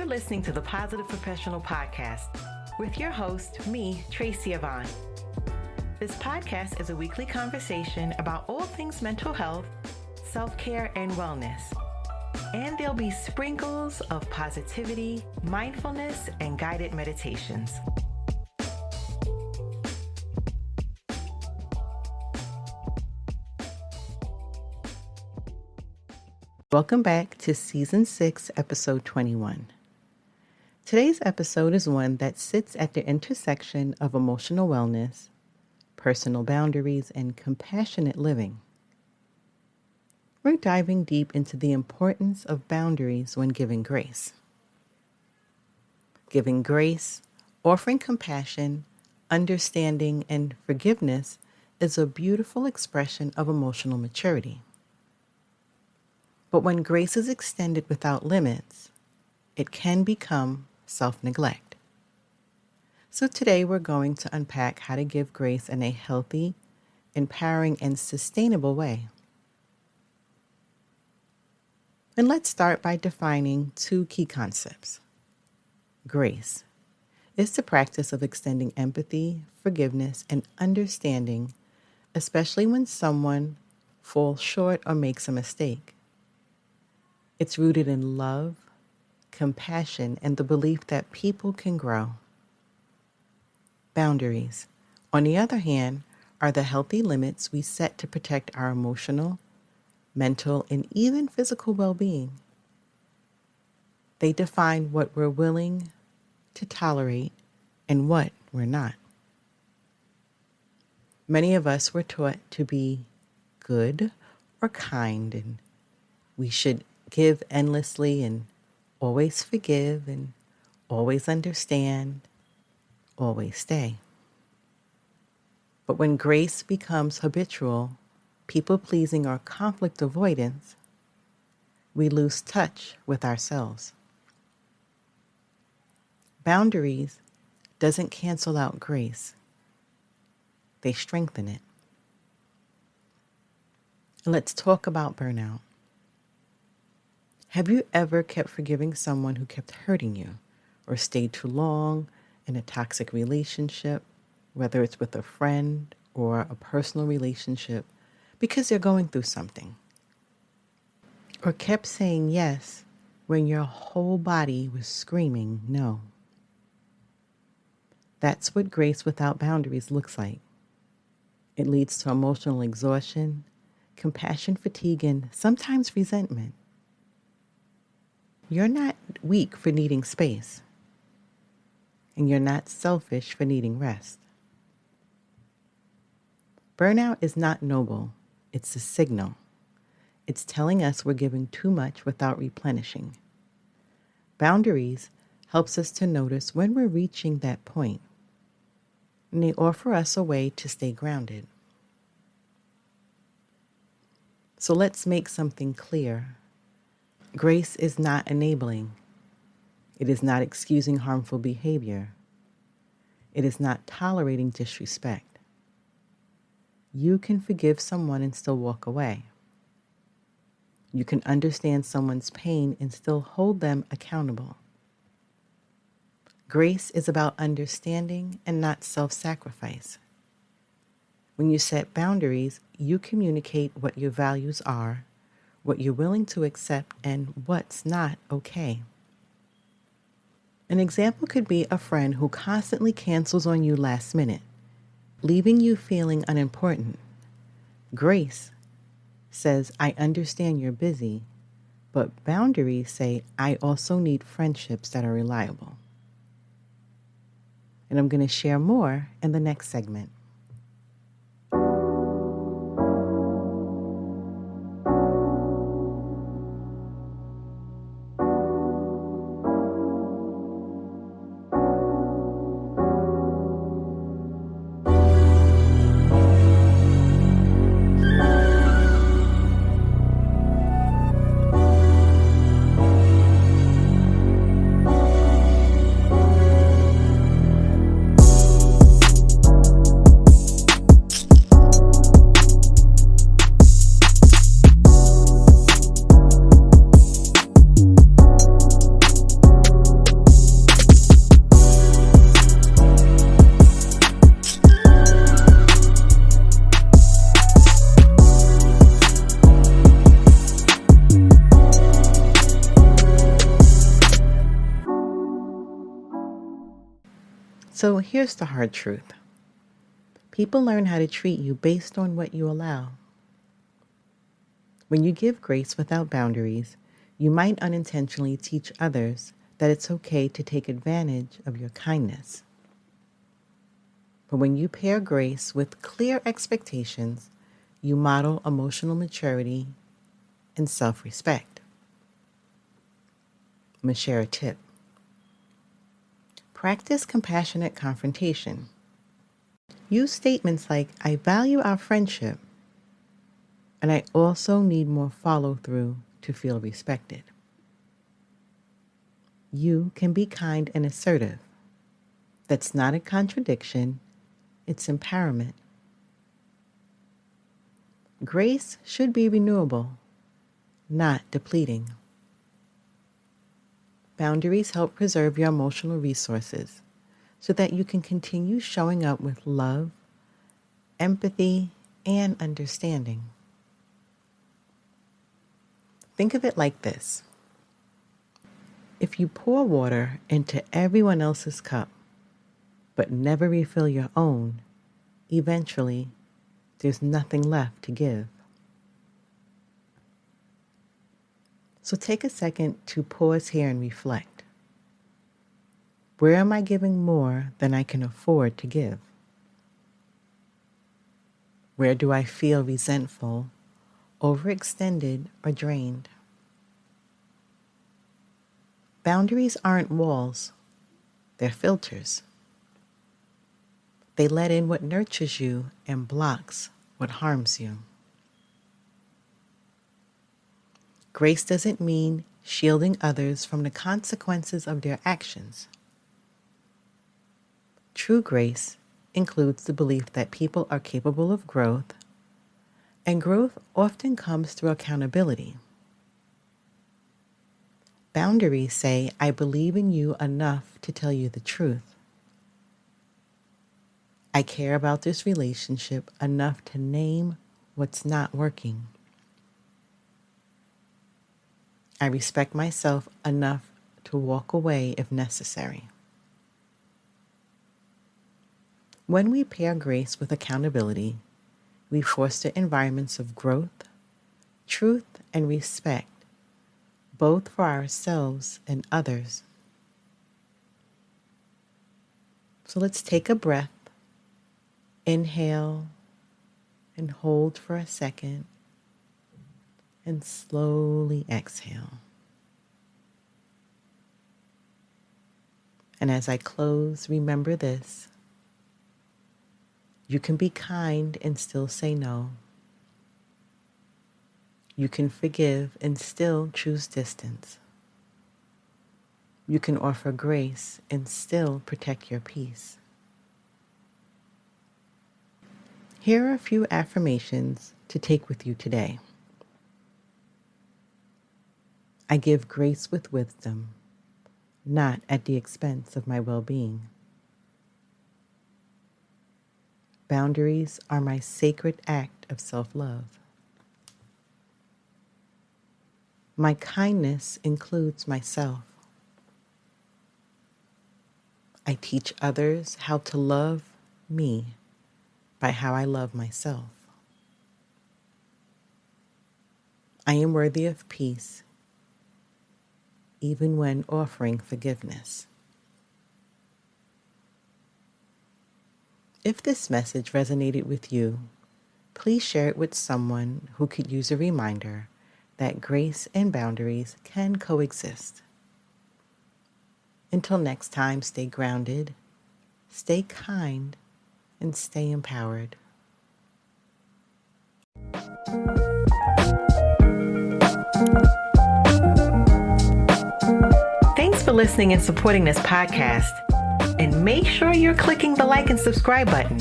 listening to the Positive Professional Podcast with your host, me, Tracy Yvonne. This podcast is a weekly conversation about all things mental health, self-care, and wellness. And there'll be sprinkles of positivity, mindfulness, and guided meditations. Welcome back to Season 6, Episode 21. Today's episode is one that sits at the intersection of emotional wellness, personal boundaries, and compassionate living. We're diving deep into the importance of boundaries when giving grace. Giving grace, offering compassion, understanding, and forgiveness is a beautiful expression of emotional maturity. But when grace is extended without limits, it can become self-neglect. So today we're going to unpack how to give grace in a healthy, empowering, and sustainable way. And let's start by defining two key concepts. Grace is the practice of extending empathy, forgiveness, and understanding, especially when someone falls short or makes a mistake. It's rooted in love, compassion, and the belief that people can grow. Boundaries, on the other hand, are the healthy limits we set to protect our emotional, mental, and even physical well-being. They define what we're willing to tolerate and what we're not. Many of us were taught to be good or kind, and we should give endlessly and always forgive and always understand, always stay. But when grace becomes habitual, people-pleasing, or conflict avoidance, we lose touch with ourselves. Boundaries doesn't cancel out grace. They strengthen it. Let's talk about burnout. Have you ever kept forgiving someone who kept hurting you or stayed too long in a toxic relationship, whether it's with a friend or a personal relationship, because they're going through something? Or kept saying yes when your whole body was screaming no? That's what grace without boundaries looks like. It leads to emotional exhaustion, compassion fatigue, and sometimes resentment. You're not weak for needing space, and you're not selfish for needing rest. Burnout is not noble, it's a signal. It's telling us we're giving too much without replenishing. Boundaries helps us to notice when we're reaching that point, and they offer us a way to stay grounded. So let's make something clear. Grace is not enabling. It is not excusing harmful behavior. It is not tolerating disrespect. You can forgive someone and still walk away. You can understand someone's pain and still hold them accountable. Grace is about understanding and not self-sacrifice. When you set boundaries, you communicate what your values are, what you're willing to accept, and what's not okay. An example could be a friend who constantly cancels on you last minute, leaving you feeling unimportant. Grace says, I understand you're busy, but boundaries say, I also need friendships that are reliable. And I'm going to share more in the next segment. So here's the hard truth. People learn how to treat you based on what you allow. When you give grace without boundaries, you might unintentionally teach others that it's okay to take advantage of your kindness. But when you pair grace with clear expectations, you model emotional maturity and self-respect. I'm going to share a tip. Practice compassionate confrontation. Use statements like, I value our friendship, and I also need more follow-through to feel respected. You can be kind and assertive. That's not a contradiction, it's empowerment. Grace should be renewable, not depleting. Boundaries help preserve your emotional resources so that you can continue showing up with love, empathy, and understanding. Think of it like this. If you pour water into everyone else's cup, but never refill your own, eventually there's nothing left to give. So take a second to pause here and reflect. Where am I giving more than I can afford to give? Where do I feel resentful, overextended, or drained? Boundaries aren't walls, they're filters. They let in what nurtures you and blocks what harms you. Grace doesn't mean shielding others from the consequences of their actions. True grace includes the belief that people are capable of growth, and growth often comes through accountability. Boundaries say, I believe in you enough to tell you the truth. I care about this relationship enough to name what's not working. I respect myself enough to walk away if necessary. When we pair grace with accountability, we foster environments of growth, truth, and respect, both for ourselves and others. So let's take a breath, inhale, and hold for a second, and slowly exhale. And as I close, remember this. You can be kind and still say no. You can forgive and still choose distance. You can offer grace and still protect your peace. Here are a few affirmations to take with you today. I give grace with wisdom, not at the expense of my well-being. Boundaries are my sacred act of self-love. My kindness includes myself. I teach others how to love me by how I love myself. I am worthy of peace, even when offering forgiveness. If this message resonated with you, please share it with someone who could use a reminder that grace and boundaries can coexist. Until next time, stay grounded, stay kind, and stay empowered. Thanks for listening and supporting this podcast. And make sure you're clicking the like and subscribe button.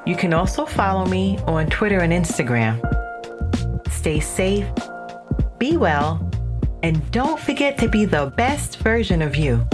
You can also follow me on Twitter and Instagram. Stay safe, be well, and don't forget to be the best version of you.